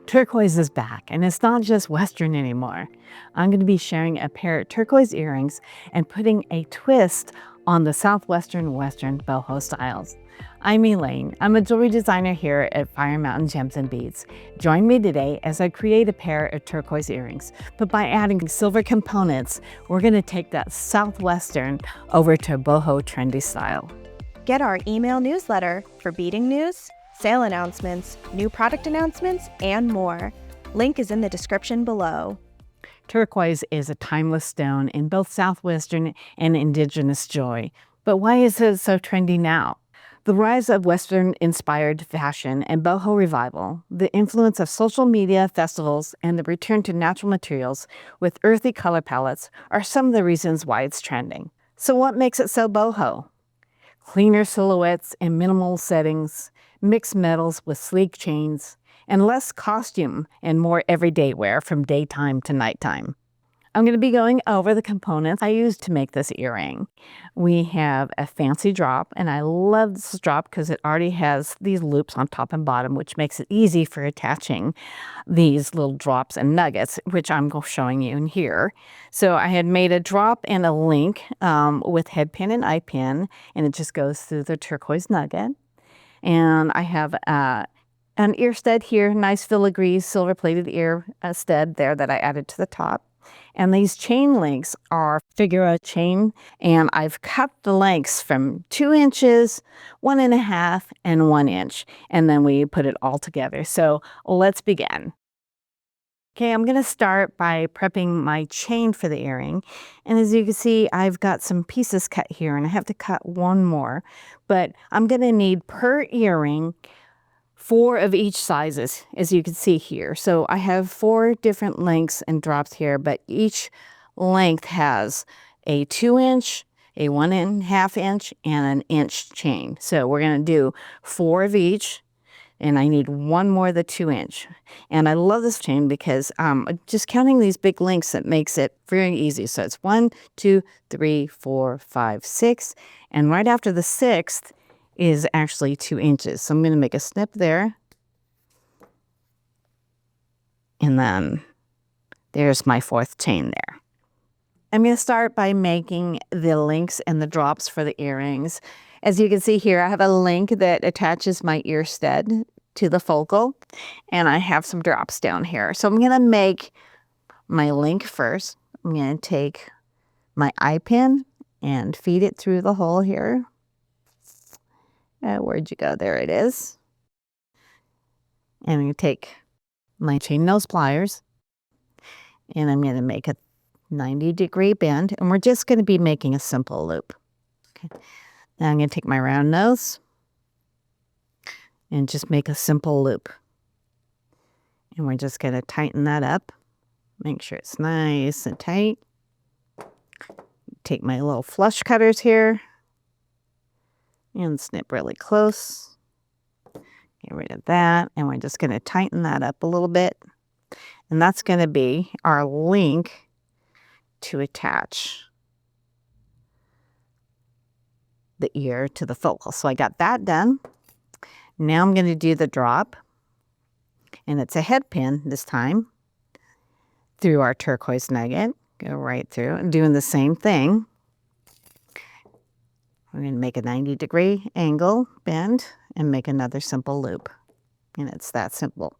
Turquoise is back, and it's not just Western anymore. I'm going to be sharing a pair of turquoise earrings and putting a twist on the Southwestern Western boho styles. I'm Elaine. I'm a jewelry designer here at Fire Mountain Gems and Beads. Join me today as I create a pair of turquoise earrings. But by adding silver components, we're going to take that Southwestern over to boho trendy style. Get our email newsletter for beading news, sale announcements, new product announcements, and more. Link is in the description below. Turquoise is a timeless stone in both Southwestern and Indigenous joy. But why is it so trendy now? The rise of Western-inspired fashion and boho revival, the influence of social media, festivals, and the return to natural materials with earthy color palettes are some of the reasons why it's trending. So what makes it so boho? Cleaner silhouettes and minimal settings, mixed metals with sleek chains, and less costume and more everyday wear from daytime to nighttime. I'm going to be going over the components I used to make this earring. We have a fancy drop, and I love this drop because it already has these loops on top and bottom, which makes it easy for attaching these little drops and nuggets, which I'm showing you in here. So I had made a drop and a link with head pin and eye pin, and it just goes through the turquoise nugget. And I have an ear stud here, nice filigree silver plated ear stud there that I added to the top. And these chain links are figure chain, and I've cut the lengths from 2 inches, 1.5, and 1 inch, and then we put it all together. So let's begin. Okay, I'm going to start by prepping my chain for the earring. And as you can see, I've got some pieces cut here, and I have to cut one more. But I'm going to need per earring 4 of each sizes, as you can see here. So I have 4 different lengths and drops here, but each length has a 2 inch, a 1.5 inch, and an inch chain. So we're going to do 4 of each, and I need one more of the 2 inch. And I love this chain because just counting these big links, that makes it very easy. So it's 1, 2, 3, 4, 5, 6, and right after the 6th is actually 2 inches. So I'm going to make a snip there. And then there's my 4th chain there. I'm going to start by making the links and the drops for the earrings. As you can see here, I have a link that attaches my ear stud to the focal, and I have some drops down here. So I'm going to make my link first. I'm going to take my eye pin and feed it through the hole here. Where'd you go? There it is. And I'm going to take my chain nose pliers, and I'm going to make a 90-degree bend, and we're just going to be making a simple loop. Okay. Now I'm going to take my round nose and just make a simple loop. And we're just going to tighten that up. Make sure it's nice and tight. Take my little flush cutters here and snip really close. Get rid of that, and we're just going to tighten that up a little bit. And that's going to be our link to attach the ear to the focal. So I got that done. Now I'm going to do the drop, and it's a head pin this time through our turquoise nugget. Go right through and doing the same thing. We're going to make a 90-degree angle bend and make another simple loop. And it's that simple.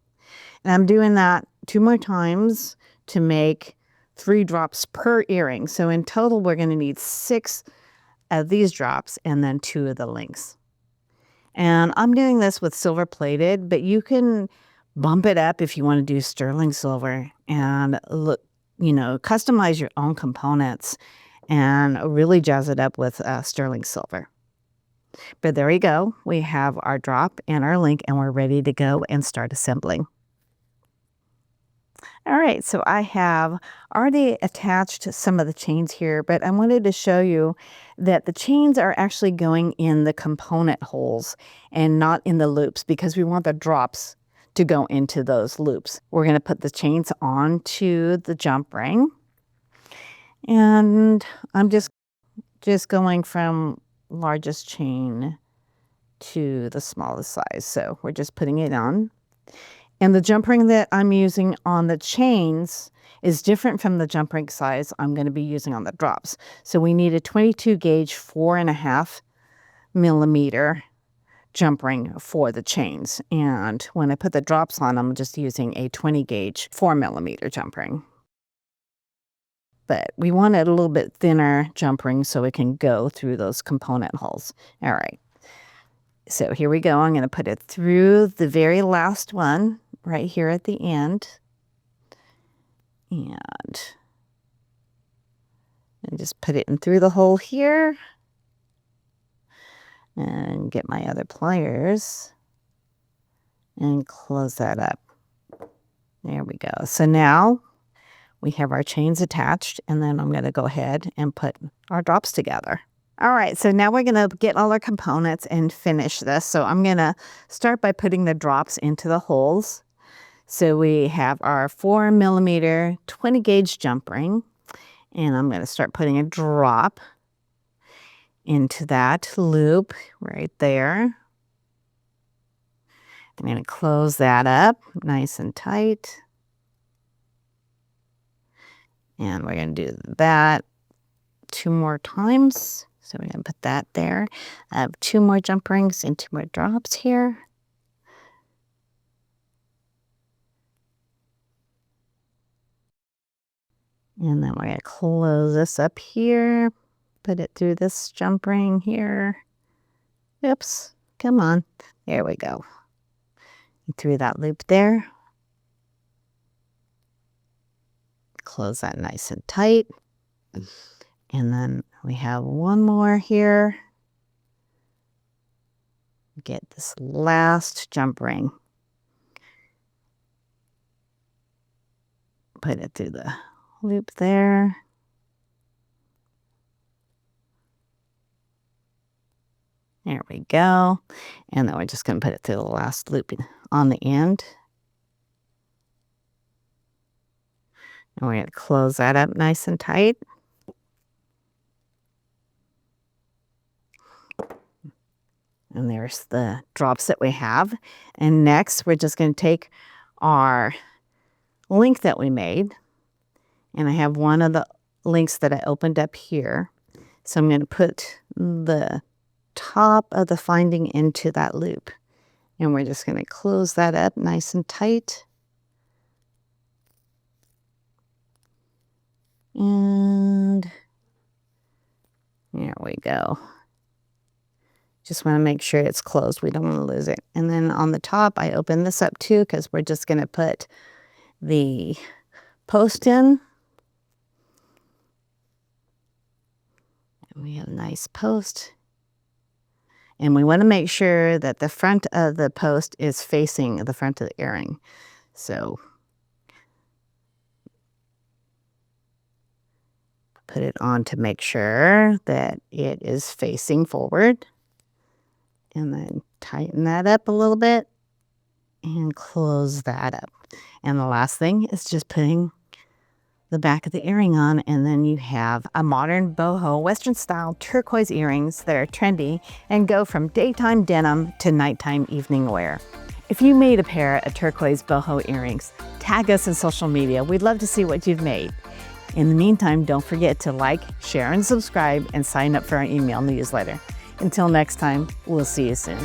And I'm doing that 2 more times to make 3 drops per earring. So in total, we're going to need 6 of these drops and then 2 of the links. And I'm doing this with silver plated, but you can bump it up if you want to do sterling silver and look, customize your own components and really jazz it up with sterling silver. But there we go. We have our drop and our link, and we're ready to go and start assembling. All right, so I have already attached some of the chains here, but I wanted to show you that the chains are actually going in the component holes and not in the loops, because we want the drops to go into those loops. We're going to put the chains onto the jump ring. And I'm just going from largest chain to the smallest size. So we're just putting it on. And the jump ring that I'm using on the chains is different from the jump ring size I'm going to be using on the drops. So we need a 22 gauge 4.5 millimeter jump ring for the chains. And when I put the drops on, I'm just using a 20 gauge 4 millimeter jump ring. But we want it a little bit thinner jump ring so it can go through those component holes. All right. So here we go. I'm going to put it through the very last one right here at the end. And just put it in through the hole here. And get my other pliers and close that up. There we go. So now we have our chains attached, and then I'm going to go ahead and put our drops together. All right, so now we're going to get all our components and finish this. So I'm going to start by putting the drops into the holes. So we have our 4 millimeter 20 gauge jump ring, and I'm going to start putting a drop into that loop right there. I'm going to close that up nice and tight. And we're going to do that 2 more times. So we're going to put that there. I have 2 more jump rings and 2 more drops here. And then we're going to close this up here. Put it through this jump ring here. Oops, come on. There we go. Through that loop there. Close that nice and tight. And then we have 1 more here. Get this last jump ring. Put it through the loop there. There we go. And then we're just going to put it through the last loop on the end. And we're going to close that up nice and tight. And there's the drops that we have. And next, we're just going to take our link that we made. And I have one of the links that I opened up here. So I'm going to put the top of the finding into that loop. And we're just going to close that up nice and tight. And there we go. Just want to make sure it's closed. We don't want to lose it. And then on the top, I open this up too because we're just going to put the post in. And we have a nice post. And we want to make sure that the front of the post is facing the front of the earring. So put it on to make sure that it is facing forward. And then tighten that up a little bit and close that up. And the last thing is just putting the back of the earring on, and then you have a modern boho Western style turquoise earrings that are trendy and go from daytime denim to nighttime evening wear. If you made a pair of turquoise boho earrings, tag us in social media. We'd love to see what you've made. In the meantime, don't forget to like, share, and subscribe, and sign up for our email newsletter. Until next time, we'll see you soon.